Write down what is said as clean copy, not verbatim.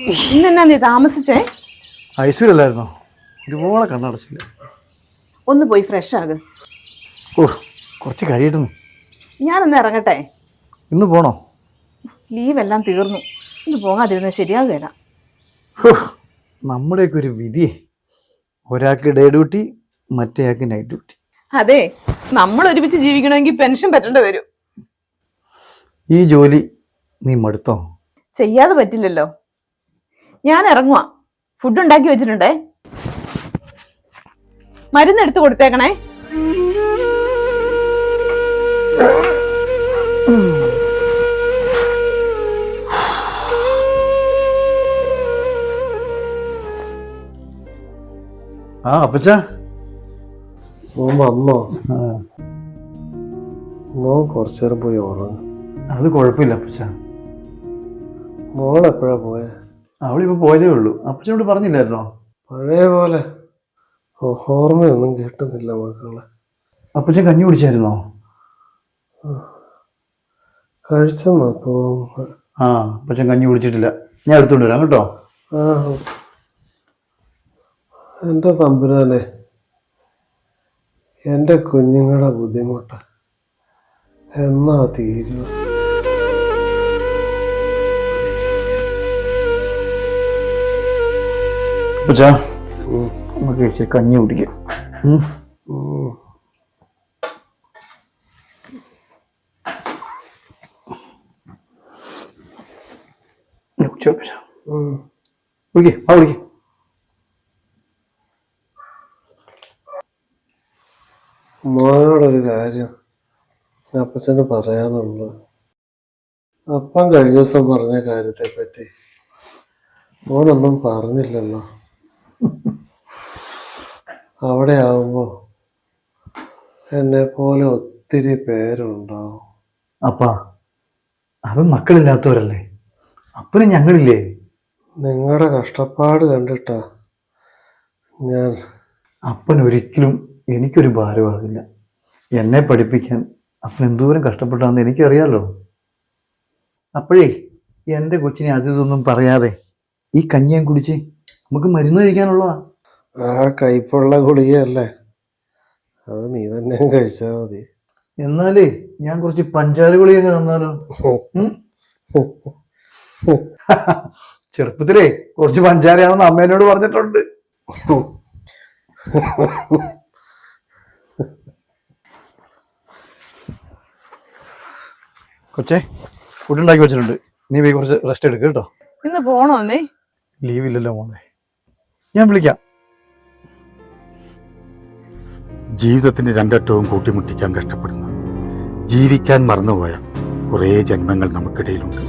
ഇന്നെന്നാ നീ താമസിച്ചേ? ഐശ്വര്യല്ലായിരുന്നോ? ഒരുപാട് കണ്ണടച്ചില്ല. ഒന്ന് പോയി ഫ്രഷ് ആക്. ഓ, കുറച്ച് കഴിയിട്ടുന്നു. ഞാനൊന്ന് ഇറങ്ങട്ടെ. ഇന്ന് പോണോ? ലീവെല്ലാം തീർന്നു. ഇന്ന് പോകാതിരുന്ന ശരിയാകുകയില്ല. നമ്മുടെയൊക്കെ ഒരു വിധിയെ, ഒരാൾക്ക് ഡേ ഡ്യൂട്ടി, മറ്റേയാൾക്ക് നൈറ്റ് ഡ്യൂട്ടി. അതെ, നമ്മൾ ഒരുമിച്ച് ജീവിക്കണമെങ്കിൽ പെൻഷൻ പറ്റേണ്ടി വരും. ഈ ജോലി നീ മടുത്തോ? ചെയ്യാതെ പറ്റില്ലല്ലോ. ഞാൻ ഇറങ്ങുവാ. ഫുഡ് ഉണ്ടാക്കി വെച്ചിട്ടുണ്ടേ. മരുന്ന് എടുത്തു കൊടുത്തേക്കണേ. ആ അപ്പച്ചാ, മോൻ വന്നോ? മോൻ കുറച്ചു നേരം പോയി ഉറങ്ങ. അത് കുഴപ്പമില്ല അപ്പച്ചാ. മോൾ എപ്പോഴാ പോയെ? അവളിപ്പോ പോയതേ ഉള്ളൂ. അപ്പച്ചനോട് പറഞ്ഞില്ലായിരുന്നോ? പഴയ പോലെ ഓർമ്മയൊന്നും കിട്ടുന്നില്ല മക്കളെ. അപ്പച്ചൻ കഞ്ഞി കുടിച്ചായിരുന്നോ? കഴിച്ചെന്നാ തോന്നുന്നു. ആ, അപ്പച്ചൻ കഞ്ഞി കുടിച്ചിട്ടില്ല. ഞാൻ എടുത്തോണ്ട് വരാം കേട്ടോ. ആ, എൻ്റെ തമ്പുരാനെ, എൻ്റെ കുഞ്ഞുങ്ങളുടെ ബുദ്ധിമുട്ട് എന്നാ തീരുക? അപ്പച്ചാ, നമുക്ക് ഇച്ചിരി കഞ്ഞി കുടിക്കാം. കുടിക്കേ, ആ കുടിക്കേ. മോനോടൊരു കാര്യം അപ്പച്ചന് പറയാനുള്ളത്. അപ്പം കഴിഞ്ഞ ദിവസം പറഞ്ഞ കാര്യത്തെ പറ്റി മോനൊന്നും പറഞ്ഞില്ലല്ലോ. അവിടെ ആവുമ്പോ എന്നെ പോലെ ഒത്തിരി പേരുണ്ടാവും. അപ്പാ, അത് മക്കളില്ലാത്തവരല്ലേ. അപ്പനും ഞങ്ങളില്ലേ? നിങ്ങളുടെ കഷ്ടപ്പാട് കണ്ടിട്ടാ ഞാൻ. അപ്പൻ ഒരിക്കലും എനിക്കൊരു ഭാരമാകില്ല. എന്നെ പഠിപ്പിക്കാൻ അപ്പൻ എന്തോരം കഷ്ടപ്പെട്ടാന്ന് എനിക്കറിയാലോ. അപ്പോഴേ എൻ്റെ കൊച്ചിനെ അതിതൊന്നും പറയാതെ ഈ കഞ്ഞിയും കുടിച്ച് നമുക്ക് മരുന്ന് കഴിക്കാനുള്ളതാ. ആ കയ്പുള്ള ഗുളികയല്ലേ, അത് നീ തന്നെ കഴിച്ചാൽ മതി. എന്നാലേ ഞാൻ കുറച്ച് പഞ്ചാര ഗുളിക തന്നാലോ? ചെറുപ്പത്തിലേ കുറച്ച് പഞ്ചാരയാണെന്ന് അമ്മേനോട് പറഞ്ഞിട്ടുണ്ട്. കൊച്ചേ, ഫുഡ് ഉണ്ടാക്കി വെച്ചിട്ടുണ്ട്. നീ പോയി കുറച്ച് റെസ്റ്റ് എടുക്കുക കേട്ടോ. ഇന്ന് പോണോ നീ? ലീവില്ലല്ലോ മോളെ, ഞാൻ വിളിക്കാം. ജീവിതത്തിന്റെ രണ്ടറ്റവും കൂട്ടിമുട്ടിക്കാൻ കഷ്ടപ്പെടുന്ന, ജീവിക്കാൻ മറന്നുപോയ കുറേ ജന്മങ്ങൾ നമുക്കിടയിലുണ്ട്.